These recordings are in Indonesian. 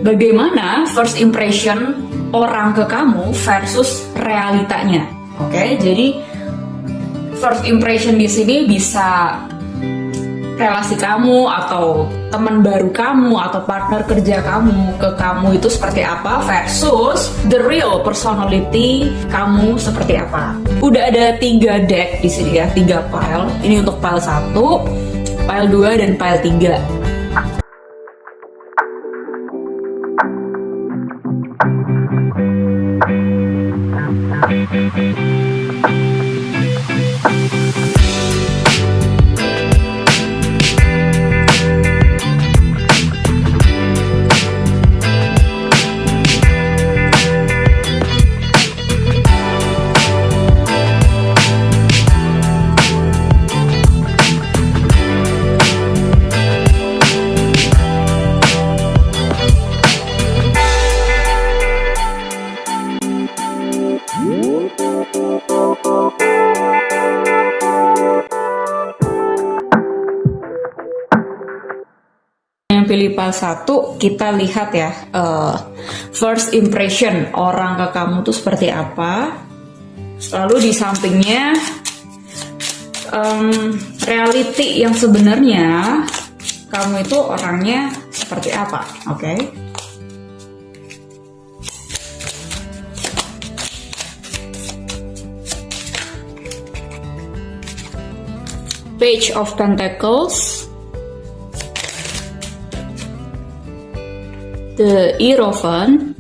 bagaimana first impression orang ke kamu versus realitanya. Oke, jadi first impression di sini bisa relasi kamu atau teman baru kamu atau partner kerja kamu ke kamu itu seperti apa versus the real personality kamu seperti apa. Udah ada 3 deck di sini ya, 3 pile. Ini untuk pile 1, pile 2 dan pile 3. Pilih pile 1, kita lihat ya first impression orang ke kamu tuh seperti apa. Lalu di sampingnya reality yang sebenarnya kamu itu orangnya seperti apa. Oke. Page of Pentacles, the Hierophant,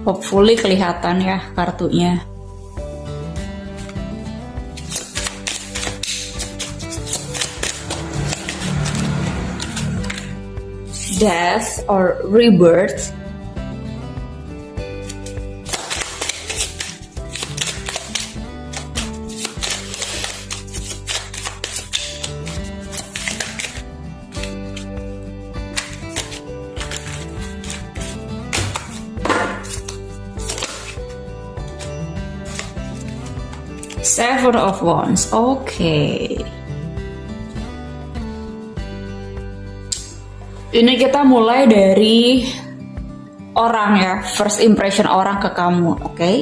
hopefully kelihatan ya kartunya. Death or Rebirth, Seven of Wands. Oke. Ini kita mulai dari orang ya, first impression orang ke kamu, oke?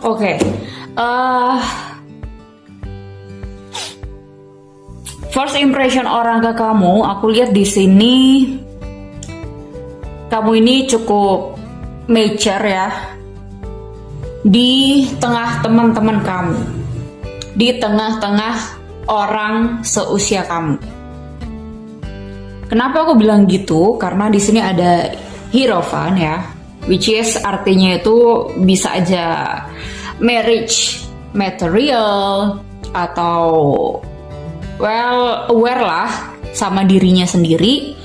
Oke. First impression orang ke kamu, aku lihat di sini kamu ini cukup mature ya di tengah teman-teman kamu, di tengah-tengah orang seusia kamu. Kenapa aku bilang gitu? Karena di sini ada Hierophant ya, which is artinya itu bisa aja marriage material atau well aware lah sama dirinya sendiri.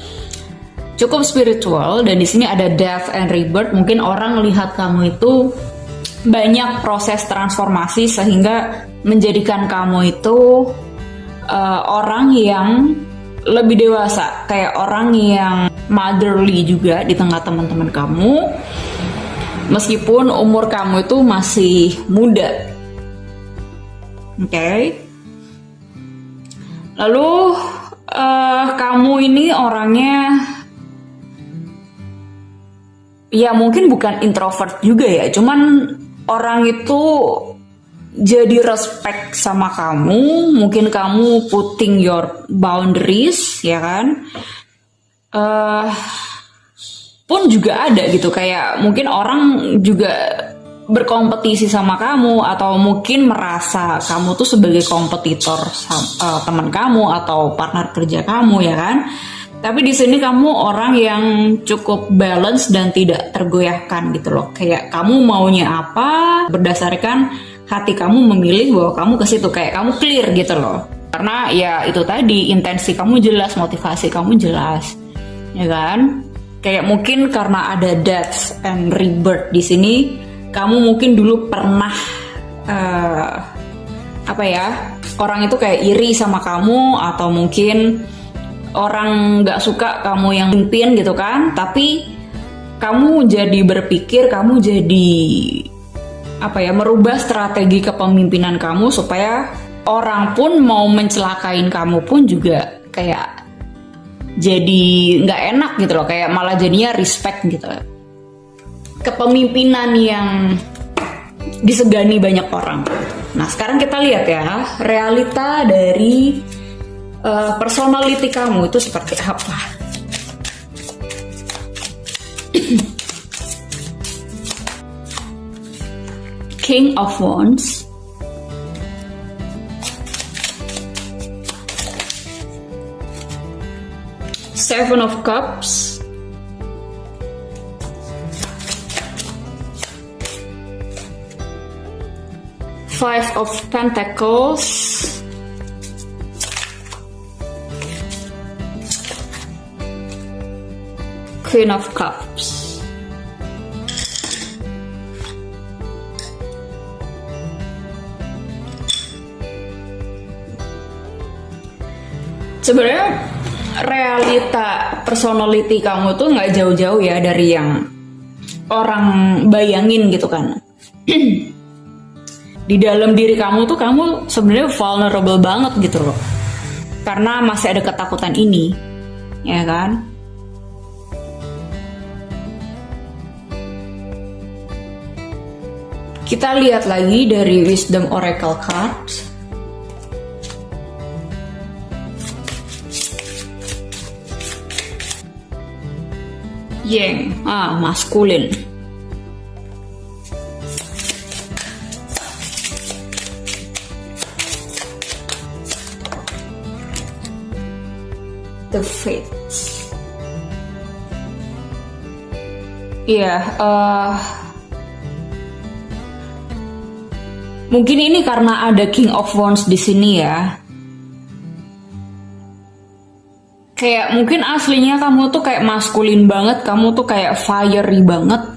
Cukup spiritual, dan di sini ada death and rebirth. Mungkin orang melihat kamu itu banyak proses transformasi sehingga menjadikan kamu itu orang yang lebih dewasa, kayak orang yang motherly juga di tengah teman-teman kamu, meskipun umur kamu itu masih muda. Oke. Lalu kamu ini orangnya ya mungkin bukan introvert juga ya, cuman orang itu jadi respect sama kamu, mungkin kamu putting your boundaries ya kan, pun juga ada gitu, kayak mungkin orang juga berkompetisi sama kamu atau mungkin merasa kamu tuh sebagai kompetitor teman kamu atau partner kerja kamu ya kan. Tapi di sini kamu orang yang cukup balance dan tidak tergoyahkan gitu loh. Kayak kamu maunya apa, berdasarkan hati kamu memilih bahwa kamu ke situ. Kayak kamu clear gitu loh. Karena ya itu tadi, intensi kamu jelas, motivasi kamu jelas, ya kan? Kayak mungkin karena ada death and rebirth di sini, kamu mungkin dulu pernah orang itu kayak iri sama kamu, atau mungkin orang nggak suka kamu yang pimpin gitu kan, tapi kamu jadi berpikir, kamu jadi merubah strategi kepemimpinan kamu supaya orang pun mau mencelakain kamu pun juga kayak jadi nggak enak gitu loh, kayak malah jadinya respect gitu. Kepemimpinan yang disegani banyak orang. Nah sekarang kita lihat ya realita dari personality kamu itu seperti apa. King of Wands, Seven of Cups, Five of Pentacles, Queen of Cups. Sebenarnya realita personality kamu tuh nggak jauh-jauh ya dari yang orang bayangin gitu kan. Di dalam diri kamu tuh kamu sebenarnya vulnerable banget gitu loh, karena masih ada ketakutan ini, ya kan? Kita lihat lagi dari Wisdom Oracle card. Yang maskulin. The Fates. Iya, mungkin ini karena ada King of Wands di sini ya. Kayak mungkin aslinya kamu tuh kayak maskulin banget, kamu tuh kayak fiery banget.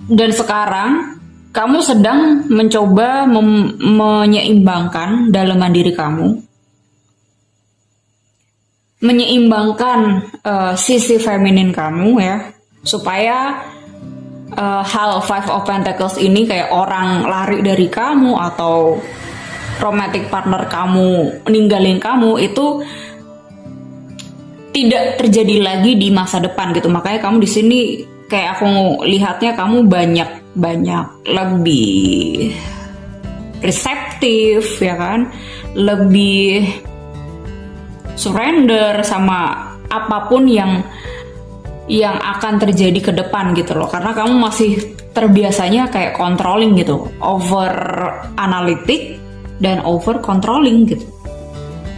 Dan sekarang kamu sedang mencoba menyeimbangkan dalaman diri kamu. Menyeimbangkan sisi feminin kamu ya. Supaya hal Five of Pentacles ini kayak orang lari dari kamu atau romantic partner kamu ninggalin kamu itu tidak terjadi lagi di masa depan gitu. Makanya kamu di sini kayak aku lihatnya kamu banyak lebih reseptif ya kan, lebih surrender sama apapun yang akan terjadi ke depan gitu loh, karena kamu masih terbiasanya kayak controlling gitu, over analytic dan over controlling gitu.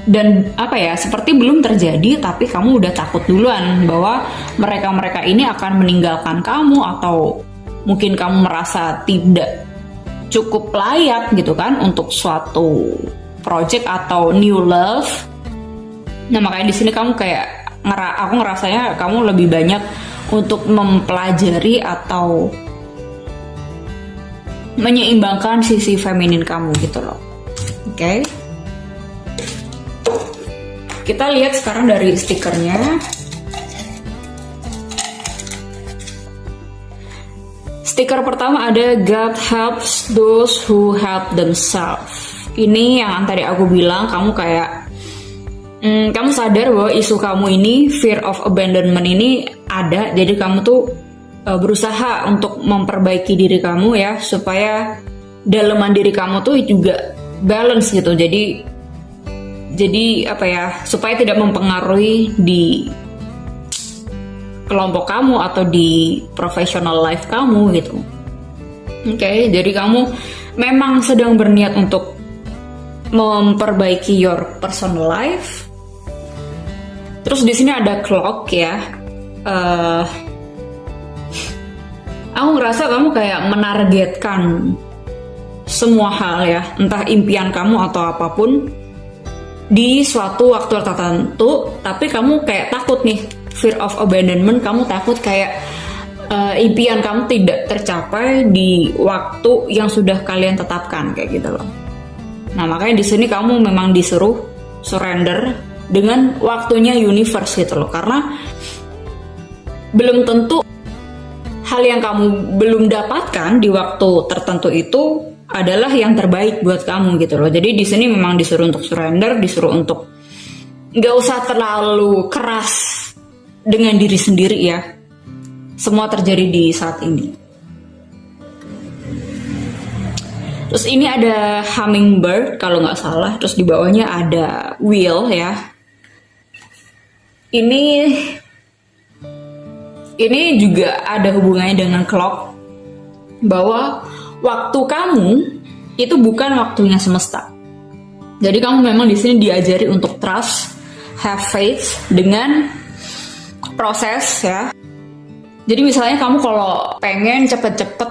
Dan seperti belum terjadi tapi kamu udah takut duluan bahwa mereka ini akan meninggalkan kamu, atau mungkin kamu merasa tidak cukup layak gitu kan untuk suatu project atau new love. Nah makanya di sini kamu kayak aku ngerasanya kamu lebih banyak untuk mempelajari atau menyeimbangkan sisi feminin kamu gitu loh. Oke. Kita lihat sekarang dari stikernya. Stiker pertama ada God helps those who help themselves. Ini yang tadi aku bilang, kamu kayak kamu sadar bahwa isu kamu ini, fear of abandonment ini ada. Jadi kamu tuh berusaha untuk memperbaiki diri kamu ya, supaya dalaman diri kamu tuh juga balance gitu. Jadi supaya tidak mempengaruhi di kelompok kamu atau di professional life kamu gitu. Oke, jadi kamu memang sedang berniat untuk memperbaiki your personal life. Terus di sini ada clock ya. Aku ngerasa kamu kayak menargetkan semua hal ya, entah impian kamu atau apapun di suatu waktu tertentu, tapi kamu kayak takut nih, fear of abandonment, kamu takut kayak impian kamu tidak tercapai di waktu yang sudah kalian tetapkan kayak gitu loh. Nah makanya di sini kamu memang disuruh surrender dengan waktunya universe gitu loh, karena belum tentu hal yang kamu belum dapatkan di waktu tertentu itu adalah yang terbaik buat kamu gitu loh. Jadi di sini memang disuruh untuk surrender, disuruh untuk nggak usah terlalu keras dengan diri sendiri ya. Semua terjadi di saat ini. Terus ini ada hummingbird kalau nggak salah. Terus di bawahnya ada wheel ya. Ini juga ada hubungannya dengan clock, bahwa waktu kamu itu bukan waktunya semesta. Jadi kamu memang di sini diajari untuk trust, have faith dengan proses ya. Jadi misalnya kamu kalau pengen cepet-cepet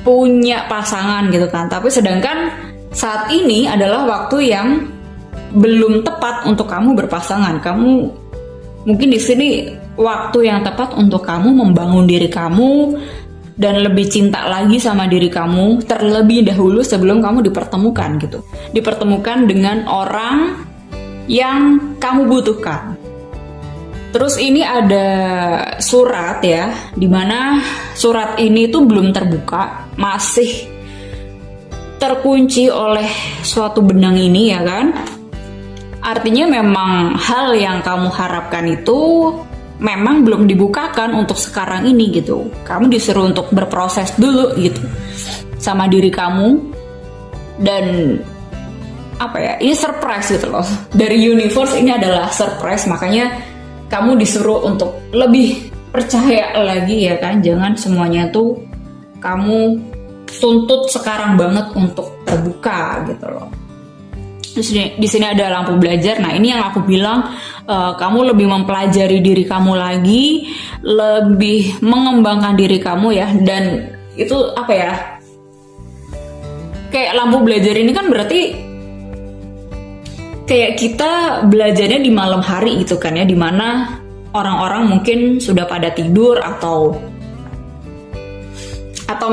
punya pasangan gitu kan, tapi sedangkan saat ini adalah waktu yang belum tepat untuk kamu berpasangan. Kamu mungkin di sini waktu yang tepat untuk kamu membangun diri kamu dan lebih cinta lagi sama diri kamu terlebih dahulu sebelum kamu dipertemukan gitu. Dipertemukan dengan orang yang kamu butuhkan. Terus ini ada surat ya, dimana surat ini tuh belum terbuka, masih terkunci oleh suatu benang ini ya kan. Artinya memang hal yang kamu harapkan itu memang belum dibukakan untuk sekarang ini gitu. Kamu disuruh untuk berproses dulu gitu sama diri kamu. Dan apa ya, ini surprise gitu loh. Dari universe ini adalah surprise, makanya kamu disuruh untuk lebih percaya lagi ya kan. Jangan semuanya tuh kamu tuntut sekarang banget untuk terbuka gitu loh. Terus di sini ada lampu belajar. Nah ini yang aku bilang, kamu lebih mempelajari diri kamu lagi, lebih mengembangkan diri kamu ya. Dan itu apa ya, kayak lampu belajar ini kan berarti kayak kita belajarnya di malam hari gitu kan ya, dimana orang-orang mungkin sudah pada tidur atau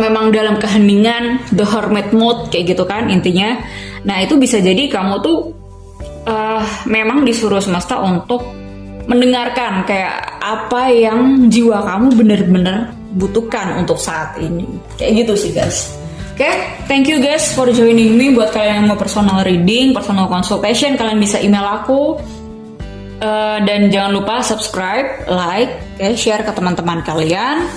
memang dalam keheningan, the hermit mode kayak gitu kan intinya. Nah itu bisa jadi kamu tuh memang disuruh semesta untuk mendengarkan kayak apa yang jiwa kamu bener-bener butuhkan untuk saat ini. Kayak gitu sih guys. Oke, thank you guys for joining me. Buat kalian yang mau personal reading, personal consultation, kalian bisa email aku. Dan jangan lupa subscribe, like, share ke teman-teman kalian.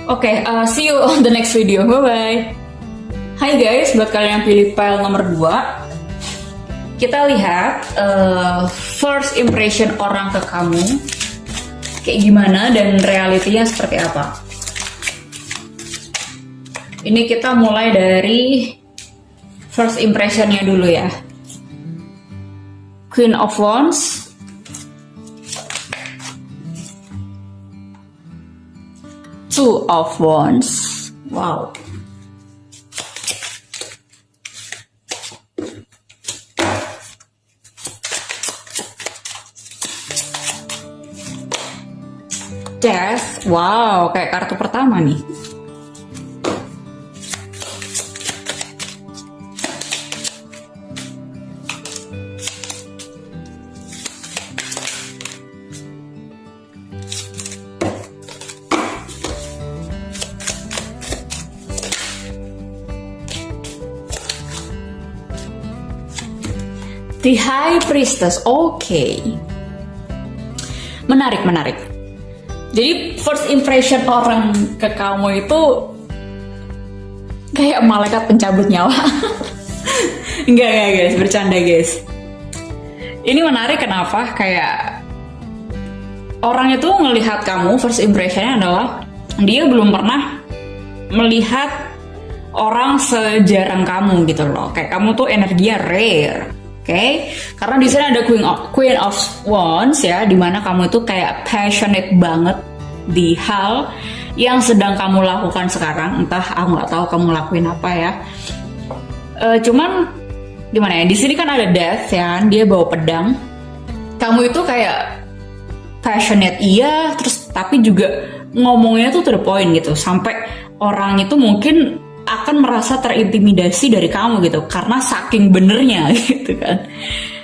Oke, see you on the next video. Bye-bye. Hai guys, buat kalian yang pilih file nomor 2, kita lihat first impression orang ke kamu kayak gimana dan realitinya seperti apa. Ini kita mulai dari first impressionnya dulu ya. Queen of Wands, Two of Wands. Wow. Death. Wow, kayak kartu pertama nih. The High Priestess. Oke. Menarik. Jadi first impression orang ke kamu itu kayak malaikat pencabut nyawa. Enggak guys, bercanda guys. Ini menarik kenapa? Kayak orang itu ngelihat kamu, first impressionnya adalah dia belum pernah melihat orang sejarang kamu gitu loh. Kayak kamu tuh energinya rare. Oke, karena di sini ada Queen of Wands ya, dimana kamu itu kayak passionate banget di hal yang sedang kamu lakukan sekarang. Entah aku nggak tahu kamu lakuin apa ya. Cuman gimana ya? Di sini kan ada Death ya, dia bawa pedang. Kamu itu kayak passionate iya, terus tapi juga ngomongnya tuh to the point gitu, sampai orang itu mungkin akan merasa terintimidasi dari kamu gitu karena saking benernya gitu kan.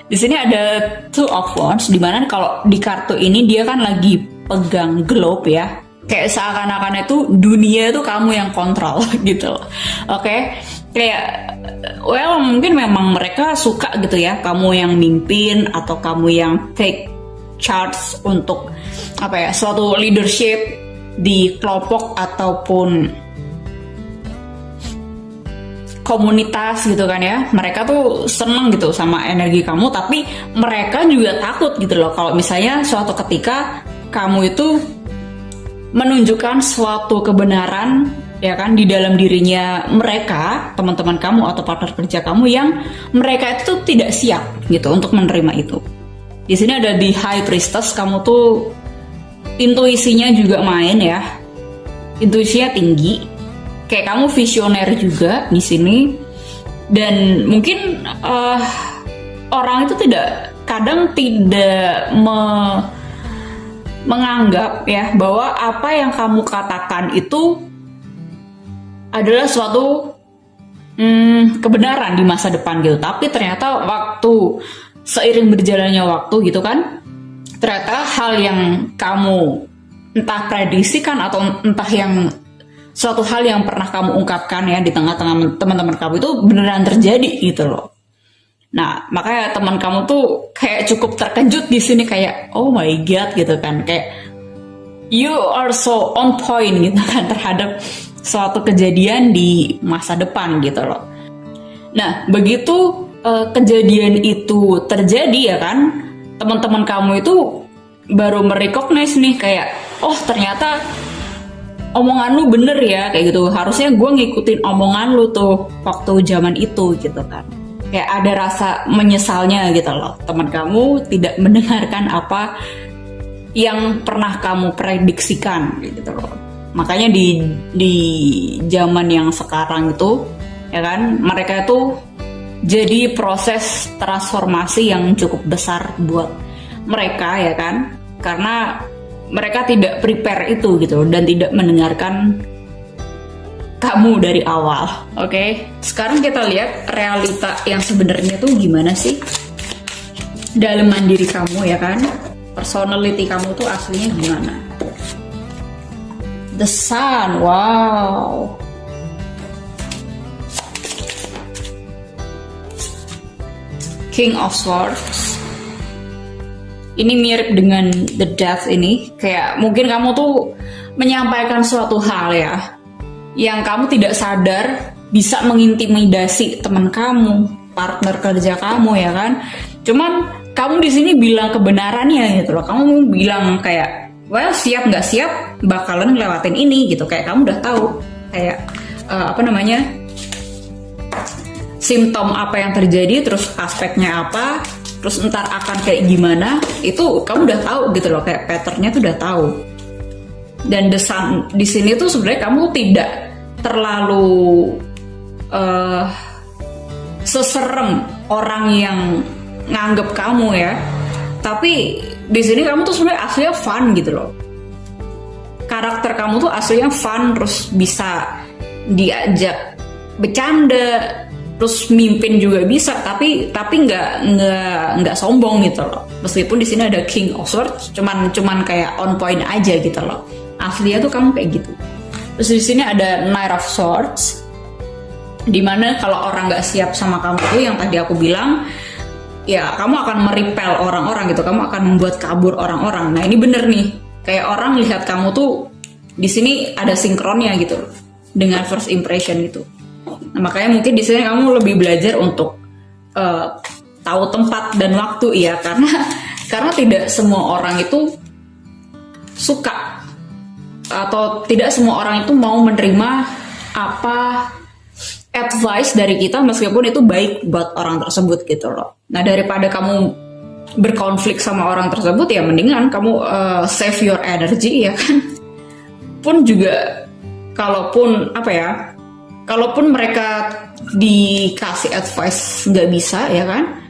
Di sini ada Two of Wands, dimana kalau di kartu ini dia kan lagi pegang globe ya, Kayak seakan-akan itu dunia itu kamu yang kontrol gitu. Oke. Kayak mungkin memang mereka suka gitu ya, kamu yang mimpin atau kamu yang take charge untuk suatu leadership di kelompok ataupun komunitas gitu kan ya. Mereka tuh seneng gitu sama energi kamu, tapi mereka juga takut gitu loh kalau misalnya suatu ketika kamu itu menunjukkan suatu kebenaran ya kan di dalam dirinya mereka, teman-teman kamu atau partner kerja kamu yang mereka itu tidak siap gitu untuk menerima itu. Di sini ada di High Priestess, kamu tuh intuisinya juga main ya. Intuisinya tinggi. Kayak kamu visioner juga di sini. Dan mungkin orang itu kadang tidak menganggap ya bahwa apa yang kamu katakan itu adalah suatu kebenaran di masa depan gitu. Tapi ternyata seiring berjalannya waktu gitu kan, ternyata hal yang kamu entah prediksikan atau entah yang suatu hal yang pernah kamu ungkapkan ya di tengah-tengah teman-teman kamu itu beneran terjadi gitu loh. Nah, makanya teman kamu tuh kayak cukup terkejut di sini, kayak oh my god gitu kan, kayak you are so on point gitu kan terhadap suatu kejadian di masa depan gitu loh. Nah, begitu kejadian itu terjadi ya kan, teman-teman kamu itu baru merecognize nih kayak, oh ternyata omongan lu bener ya kayak gitu. Harusnya gue ngikutin omongan lu tuh waktu zaman itu gitu kan. Kayak ada rasa menyesalnya gitu loh. Teman kamu tidak mendengarkan apa yang pernah kamu prediksikan gitu loh. Makanya di zaman yang sekarang itu ya kan, mereka itu jadi proses transformasi yang cukup besar buat mereka ya kan, karena mereka tidak prepare itu gitu dan tidak mendengarkan kamu dari awal. Oke. Sekarang kita lihat realita yang sebenarnya tuh gimana sih dalam diri kamu ya kan, personality kamu tuh aslinya gimana. The Sun, wow. King of Swords. Ini mirip dengan The Death ini. Kayak mungkin kamu tuh menyampaikan suatu hal ya, yang kamu tidak sadar bisa mengintimidasi teman kamu, partner kerja kamu ya kan. Cuman kamu di sini bilang kebenarannya gitu loh. Kamu bilang kayak, well siap nggak siap bakalan ngelewatin ini gitu. Kayak kamu udah tahu kayak simptom apa yang terjadi, terus aspeknya apa, terus ntar akan kayak gimana, itu kamu udah tahu gitu loh, kayak patternnya tuh udah tahu. Dan The Sun di sini tuh sebenarnya kamu tidak terlalu seserem orang yang nganggep kamu ya, tapi di sini kamu tuh sebenarnya aslinya fun gitu loh. Karakter kamu tuh aslinya fun, terus bisa diajak bercanda, terus mimpin juga bisa, tapi nggak sombong gitu loh. Meskipun di sini ada King of Swords, cuman kayak on point aja gitu loh. Aslinya tuh kamu kayak gitu. Terus di sini ada Knight of Swords, dimana kalau orang nggak siap sama kamu tuh yang tadi aku bilang, ya kamu akan merepel orang-orang gitu, kamu akan membuat kabur orang-orang. Nah ini bener nih, kayak orang lihat kamu tuh di sini ada sinkronnya gitu loh, dengan first impression gitu. Nah, makanya mungkin di sini kamu lebih belajar untuk tahu tempat dan waktu ya, karena tidak semua orang itu suka atau tidak semua orang itu mau menerima apa advice dari kita meskipun itu baik buat orang tersebut gitu loh. Nah daripada kamu berkonflik sama orang tersebut ya mendingan kamu save your energy ya kan. Pun juga kalaupun mereka dikasih advice nggak bisa ya kan,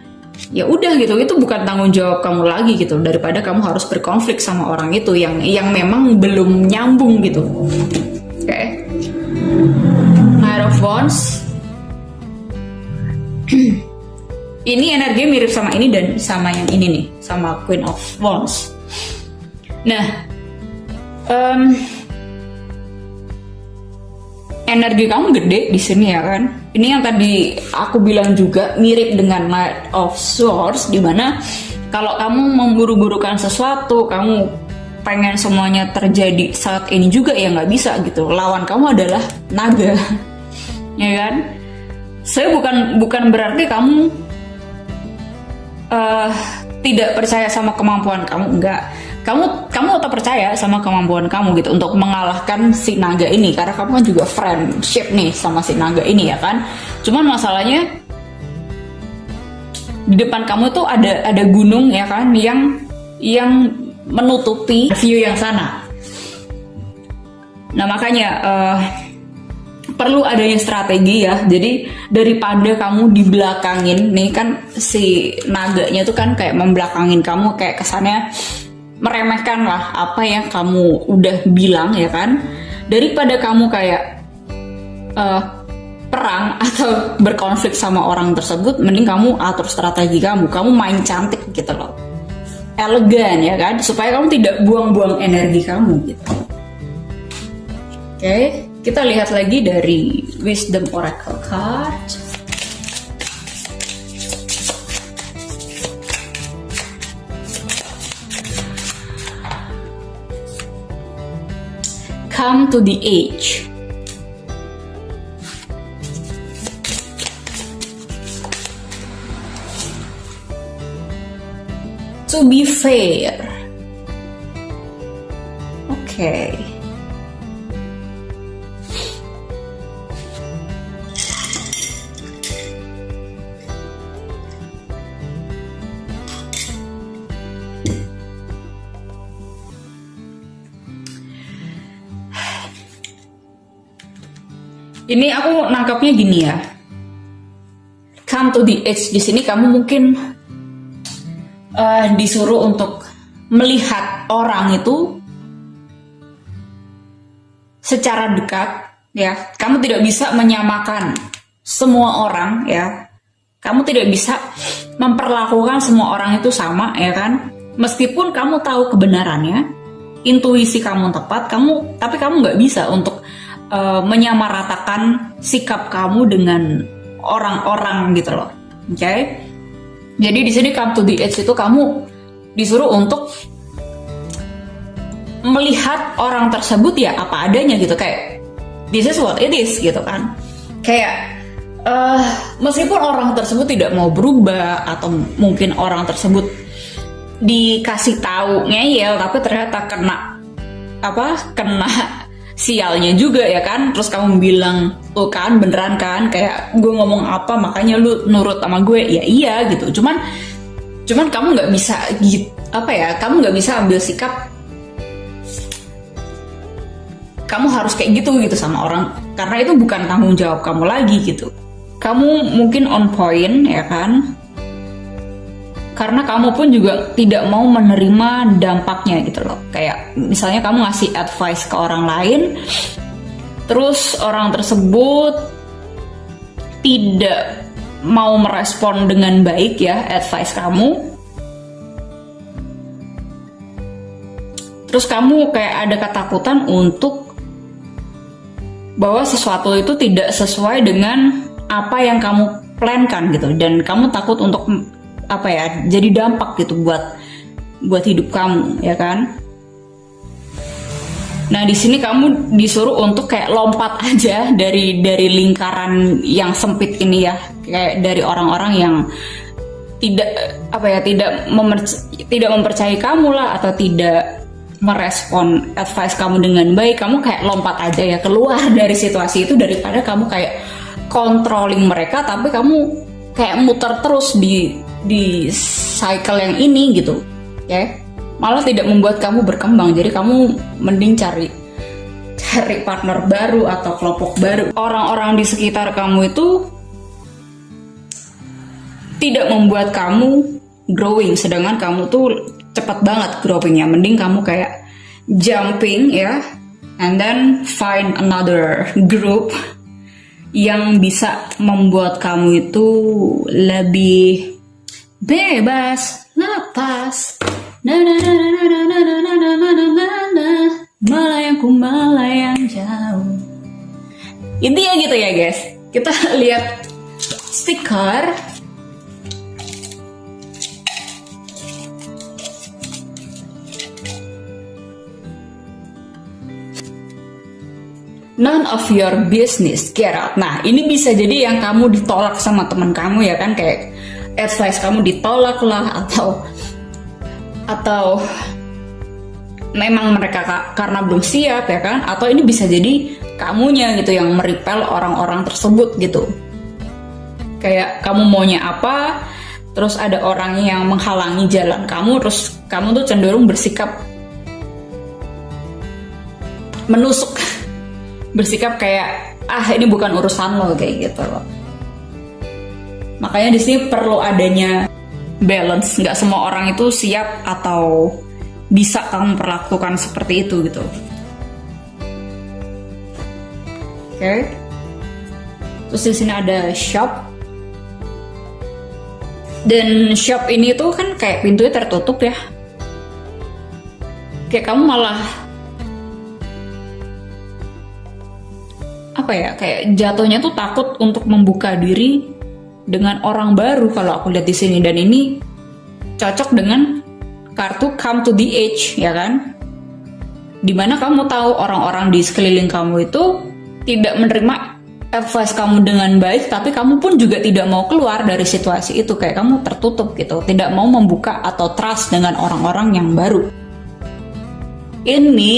ya udah gitu, itu bukan tanggung jawab kamu lagi gitu, daripada kamu harus berkonflik sama orang itu yang memang belum nyambung gitu. Oke. Knight of Wands. Ini energi mirip sama ini dan sama yang ini nih, sama Queen of Wands. Nah, energi kamu gede di sini ya kan. Ini yang tadi aku bilang juga mirip dengan Knight of Swords, dimana kalau kamu memburu-burukan sesuatu, kamu pengen semuanya terjadi saat ini juga ya nggak bisa gitu. Lawan kamu adalah naga, ya kan. Saya bukan berarti kamu tidak percaya sama kemampuan kamu, enggak. Kamu tetap percaya sama kemampuan kamu gitu untuk mengalahkan si naga ini, karena kamu kan juga friendship nih sama si naga ini ya kan. Cuman masalahnya di depan kamu tuh ada gunung ya kan, yang menutupi view yang sana. Nah makanya perlu adanya strategi ya. Jadi daripada kamu dibelakangin nih kan, si naganya tuh kan kayak membelakangin kamu, kayak kesannya meremehkan lah apa yang kamu udah bilang ya kan. Daripada kamu kayak perang atau berkonflik sama orang tersebut, mending kamu atur strategi kamu main cantik gitu loh, elegan ya kan, supaya kamu tidak buang-buang energi kamu gitu. Oke, kita lihat lagi dari Wisdom Oracle card. Come to the edge. To be fair. Oke. Ini aku nangkapnya gini ya. Come to the edge, di sini kamu mungkin disuruh untuk melihat orang itu secara dekat ya. Kamu tidak bisa menyamakan semua orang ya. Kamu tidak bisa memperlakukan semua orang itu sama ya kan. Meskipun kamu tahu kebenarannya, intuisi kamu tepat, tapi kamu nggak bisa untuk menyamaratakan sikap kamu dengan orang-orang gitu loh. Oke? Jadi di sini come to the edge itu kamu disuruh untuk melihat orang tersebut ya apa adanya gitu, kayak this is what it is gitu kan. Kayak meskipun orang tersebut tidak mau berubah, atau mungkin orang tersebut dikasih tahu ngeyel tapi ternyata kena sialnya juga ya kan. Terus kamu bilang, tuh kan beneran kan, kayak gue ngomong apa makanya lu nurut sama gue. Ya iya gitu. Cuman kamu nggak bisa gitu, kamu nggak bisa ambil sikap kamu harus kayak gitu sama orang, karena itu bukan tanggung jawab kamu lagi gitu. Kamu mungkin on point ya kan, karena kamu pun juga tidak mau menerima dampaknya gitu loh. Kayak misalnya kamu ngasih advice ke orang lain, terus orang tersebut tidak mau merespon dengan baik ya advice kamu. Terus kamu kayak ada ketakutan untuk bahwa sesuatu itu tidak sesuai dengan apa yang kamu plankan gitu, dan kamu takut untuk jadi dampak gitu buat hidup kamu ya kan. Nah di sini kamu disuruh untuk kayak lompat aja dari lingkaran yang sempit ini ya, kayak dari orang-orang yang tidak mempercayai kamu lah, atau tidak merespon advice kamu dengan baik. Kamu kayak lompat aja ya keluar dari situasi itu, daripada kamu kayak controlling mereka tapi kamu kayak muter terus di cycle yang ini gitu ya, malah tidak membuat kamu berkembang. Jadi kamu mending cari partner baru atau kelompok baru. Orang-orang di sekitar kamu itu tidak membuat kamu growing, sedangkan kamu tuh cepat banget growingnya. Mending kamu kayak jumping ya, and then find another group yang bisa membuat kamu itu lebih bebas, lepas, melayang jauh. Intinya gitu ya guys. Kita lihat stiker. None of your business, get out. Nah, ini bisa jadi yang kamu ditolak sama teman kamu ya kan, kayak advice kamu ditolak lah, atau memang mereka karena belum siap ya kan, atau ini bisa jadi kamunya gitu yang merepel orang-orang tersebut gitu. Kayak kamu maunya apa, terus ada orang yang menghalangi jalan kamu, terus kamu tuh cenderung bersikap menusuk, bersikap kayak ini bukan urusan lo, kayak gitu loh. Makanya di sini perlu adanya balance. Nggak semua orang itu siap atau bisa kamu perlakukan seperti itu gitu. Oke. Terus di sini ada shop. Dan shop ini tuh kan kayak pintunya tertutup ya. Kayak kamu malah kayak jatuhnya tuh takut untuk membuka diri dengan orang baru kalau aku lihat di sini. Dan ini cocok dengan kartu come to the age ya kan, dimana kamu tahu orang-orang di sekeliling kamu itu tidak menerima advice kamu dengan baik, tapi kamu pun juga tidak mau keluar dari situasi itu, kayak kamu tertutup gitu, tidak mau membuka atau trust dengan orang-orang yang baru. Ini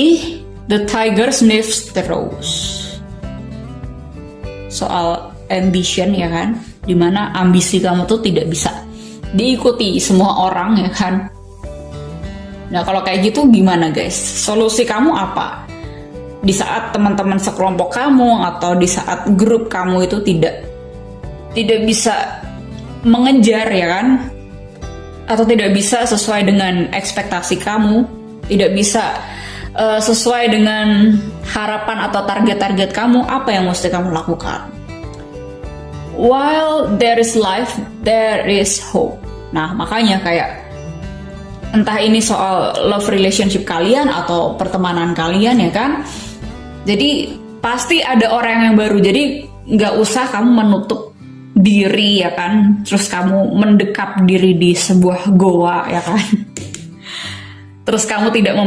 the tiger sniffs the rose, soal ambition ya kan, dimana ambisi kamu tuh tidak bisa diikuti semua orang ya kan. Nah kalau kayak gitu gimana guys? Solusi kamu apa? Di saat teman-teman sekelompok kamu atau di saat grup kamu itu tidak bisa mengejar ya kan, atau tidak bisa sesuai dengan ekspektasi kamu, tidak bisa sesuai dengan harapan atau target-target kamu, apa yang mesti kamu lakukan? While there is life, there is hope. Nah makanya kayak entah ini soal love relationship kalian atau pertemanan kalian ya kan, jadi pasti ada orang yang baru. Jadi nggak usah kamu menutup diri ya kan, terus kamu mendekap diri di sebuah goa ya kan, terus kamu tidak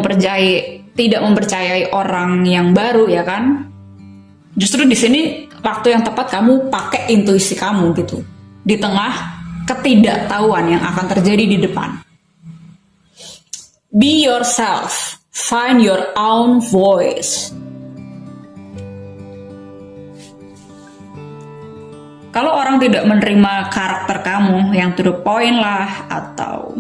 mempercayai orang yang baru ya kan. Justru di sini waktu yang tepat kamu pakai intuisi kamu gitu, di tengah ketidaktahuan yang akan terjadi di depan. Be yourself, find your own voice. Kalau orang tidak menerima karakter kamu yang to the point lah, atau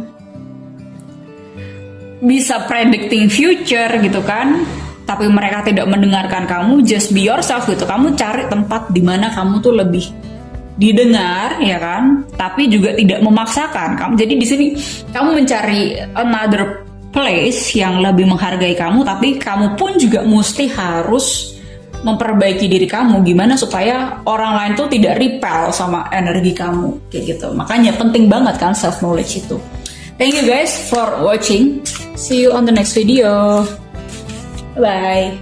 bisa predicting future gitu kan, tapi mereka tidak mendengarkan kamu, just be yourself gitu. Kamu cari tempat di mana kamu tuh lebih didengar ya kan, tapi juga tidak memaksakan kamu. Jadi di sini kamu mencari another place yang lebih menghargai kamu, tapi kamu pun juga mesti harus memperbaiki diri kamu gimana supaya orang lain tuh tidak repel sama energi kamu kayak gitu. Makanya penting banget kan self knowledge itu. Thank you guys for watching. See you on the next video. Bye.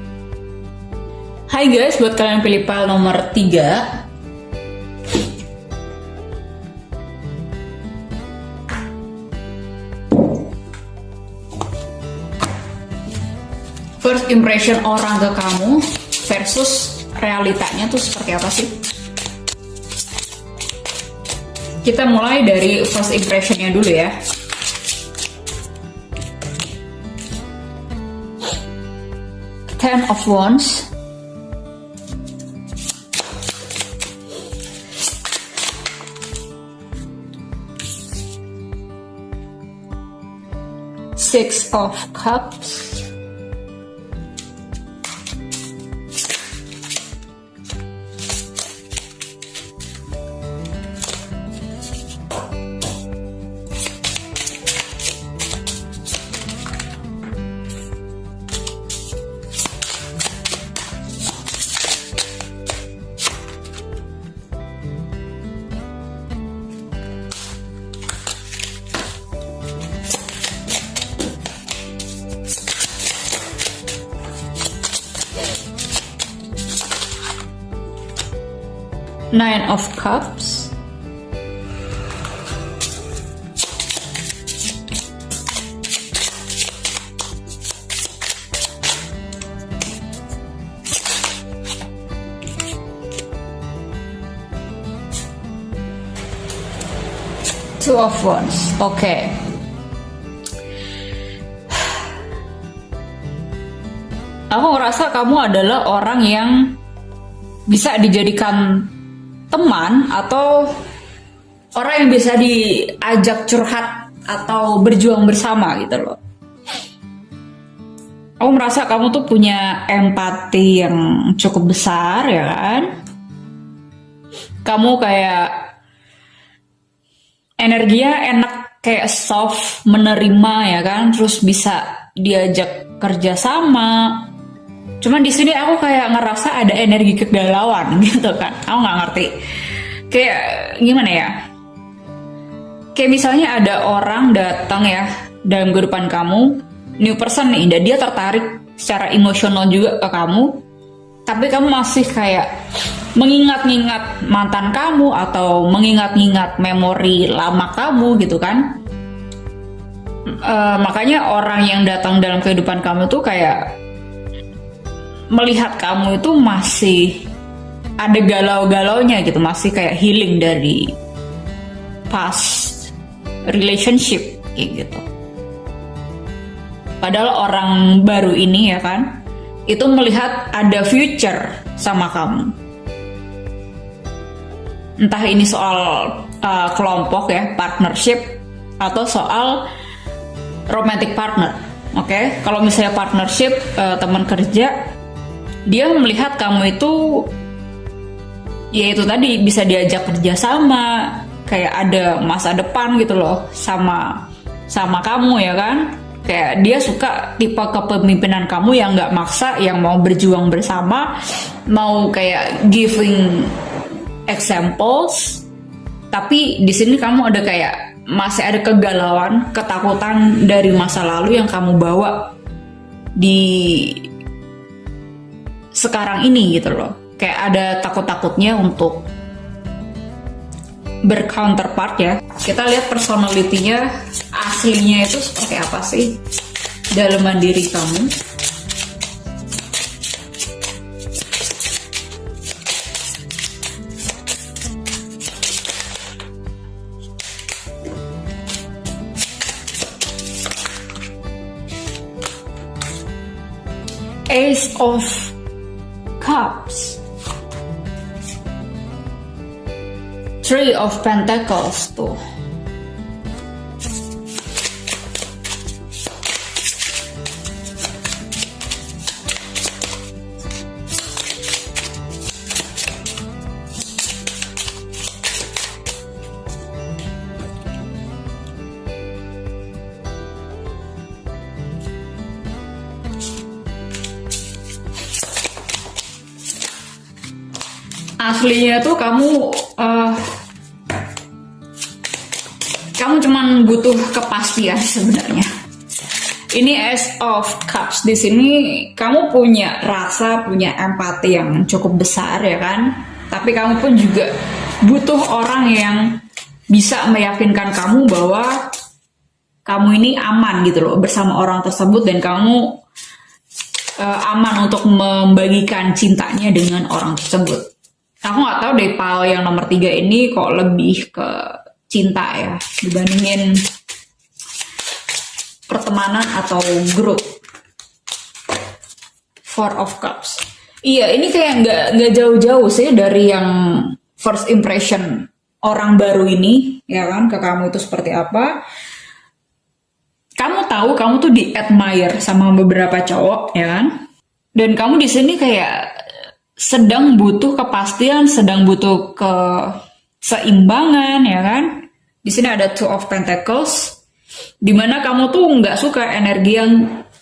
Hai guys, buat kalian yang pilih pile nomor 3, first impression orang ke kamu versus realitanya tuh seperti apa sih? Kita mulai dari first impressionnya dulu ya. Ten of Wands, Six of Cups, Nine of Cups. Two of Wands. Oke. Aku ngerasa kamu adalah orang yang bisa dijadikan teman atau orang yang bisa diajak curhat atau berjuang bersama gitu loh. Aku merasa kamu tuh punya empati yang cukup besar ya kan. Kamu kayak energinya enak, kayak soft, menerima ya kan, terus bisa diajak kerja sama. Cuman di sini aku kayak ngerasa ada energi kegalauan gitu kan. Aku nggak ngerti. Kayak gimana ya? Kayak misalnya ada orang datang ya dalam kehidupan kamu, new person nih, dan dia tertarik secara emosional juga ke kamu. Tapi kamu masih kayak mengingat-ingat mantan kamu atau mengingat-ingat memori lama kamu gitu kan. Makanya orang yang datang dalam kehidupan kamu tuh kayak melihat kamu itu masih ada galau-galaunya gitu, masih kayak healing dari past relationship kayak gitu. Padahal orang baru ini ya kan, itu melihat ada future sama kamu. Entah ini soal kelompok ya, partnership, atau soal romantic partner. Oke, kalau misalnya partnership, teman kerja, dia melihat kamu itu ya itu tadi bisa diajak kerja sama, kayak ada masa depan gitu loh sama kamu ya kan. Kayak dia suka tipe kepemimpinan kamu yang nggak maksa, yang mau berjuang bersama, mau kayak giving examples. Tapi di sini kamu ada kayak masih ada kegalauan, ketakutan dari masa lalu yang kamu bawa di sekarang ini gitu loh. Kayak ada takut-takutnya untuk bercounterpart ya. Kita lihat personality-nya aslinya itu seperti apa sih dalam diri kamu. Ace of Cups, Three of Pentacles tuh. Aslinya tuh kamu cuman butuh kepastian sebenarnya. Ini Ace of Cups di sini kamu punya rasa, punya empati yang cukup besar ya kan. Tapi kamu pun juga butuh orang yang bisa meyakinkan kamu bahwa kamu ini aman gitu loh bersama orang tersebut, dan kamu aman untuk membagikan cintanya dengan orang tersebut. Aku nggak tahu deh pal yang nomor 3 ini kok lebih ke cinta ya dibandingin pertemanan atau grup. Four of Cups. Iya, ini kayak nggak jauh-jauh sih dari yang first impression orang baru ini ya kan, ke kamu itu seperti apa. Kamu tahu kamu tuh di-admire sama beberapa cowok ya kan, dan kamu di sini kayak sedang butuh kepastian, sedang butuh keseimbangan ya kan. Di sini ada Two of Pentacles, dimana kamu tuh nggak suka energi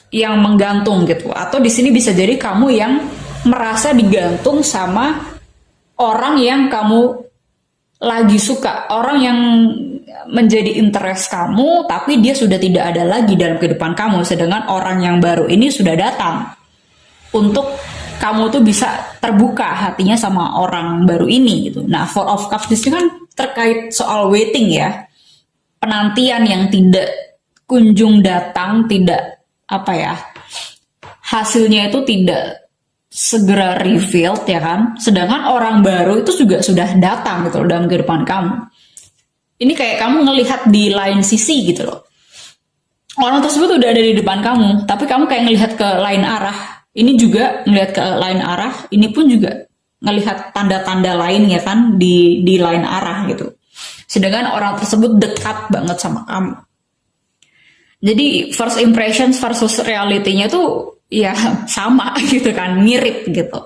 yang menggantung gitu, atau di sini bisa jadi kamu yang merasa digantung sama orang yang kamu lagi suka, orang yang menjadi interest kamu, tapi dia sudah tidak ada lagi dalam kehidupan kamu, sedangkan orang yang baru ini sudah datang untuk kamu tuh bisa terbuka hatinya sama orang baru ini gitu. Nah, Four of Cups di sini kan terkait soal waiting ya, penantian yang tidak kunjung datang, tidak apa ya, hasilnya itu tidak segera revealed ya kan. Sedangkan orang baru itu juga sudah datang gitu loh dalam kehidupan kamu. Ini kayak kamu ngelihat di lain sisi gitu loh. Orang tersebut udah ada di depan kamu, tapi kamu kayak ngelihat ke lain arah. Ini juga ngelihat ke lain arah, ini pun juga ngelihat tanda-tanda lain ya kan di lain arah gitu. Sedangkan orang tersebut dekat banget sama kamu. Jadi first impression versus reality-nya tuh ya sama gitu kan, mirip gitu.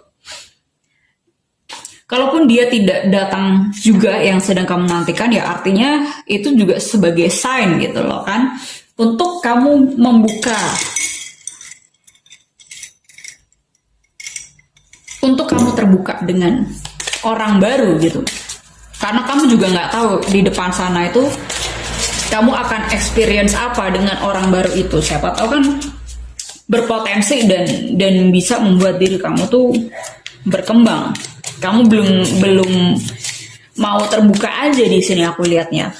Kalaupun dia tidak datang juga yang sedang kamu nantikan, ya artinya itu juga sebagai sign gitu loh kan, untuk kamu membuka, untuk kamu terbuka dengan orang baru gitu. Karena kamu juga nggak tahu di depan sana itu kamu akan experience apa dengan orang baru itu. Siapa tahu kan berpotensi dan bisa membuat diri kamu tuh berkembang. Kamu belum mau terbuka aja di sini aku lihatnya.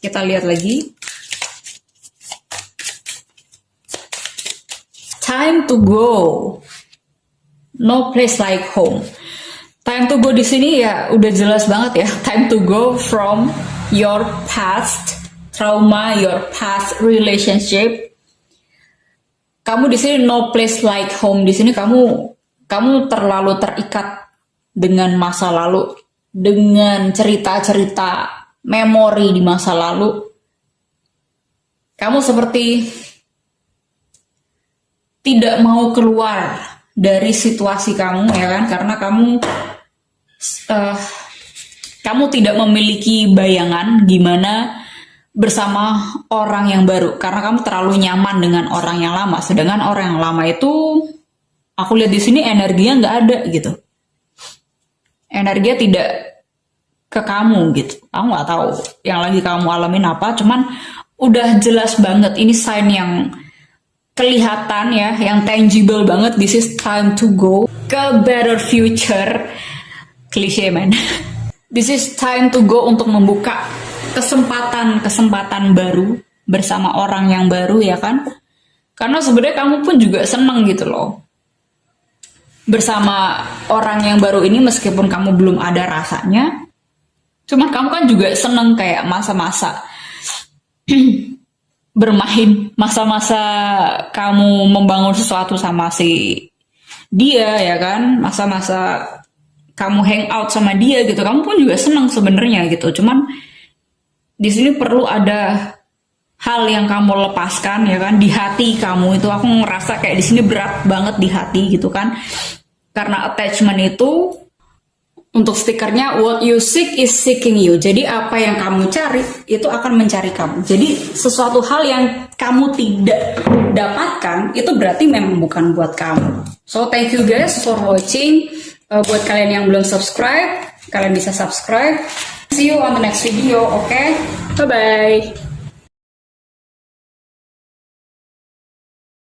Kita lihat lagi. Time to go. No place like home. Time to go di sini ya udah jelas banget ya. Time to go from your past trauma, your past relationship. Kamu di sini no place like home. Di sini kamu terlalu terikat dengan masa lalu, dengan cerita-cerita memori di masa lalu. Kamu seperti tidak mau keluar dari situasi kamu ya kan, karena kamu tidak memiliki bayangan gimana bersama orang yang baru, karena kamu terlalu nyaman dengan orang yang lama. Sedangkan orang yang lama itu aku lihat di sini energinya nggak ada gitu, energinya tidak ke kamu gitu. Aku nggak tahu yang lagi kamu alamin apa, cuman udah jelas banget ini sign yang kelihatan ya, yang tangible banget. This is time to go ke better future. Klise man. This is time to go untuk membuka kesempatan baru bersama orang yang baru ya kan. Karena sebenarnya kamu pun juga seneng gitu loh bersama orang yang baru ini, meskipun kamu belum ada rasanya. Cuman kamu kan juga seneng kayak masa-masa bermain, masa-masa kamu membangun sesuatu sama si dia ya kan, masa-masa kamu hang out sama dia gitu. Kamu pun juga seneng sebenarnya gitu. Cuman di sini perlu ada hal yang kamu lepaskan ya kan di hati kamu itu. Aku ngerasa kayak di sini berat banget di hati gitu kan. Karena attachment itu, untuk stikernya, what you seek is seeking you. Jadi apa yang kamu cari itu akan mencari kamu. Jadi sesuatu hal yang kamu tidak dapatkan itu berarti memang bukan buat kamu. So thank you guys for watching. Buat kalian yang belum subscribe, kalian bisa subscribe. See you on the next video, okay? Bye bye.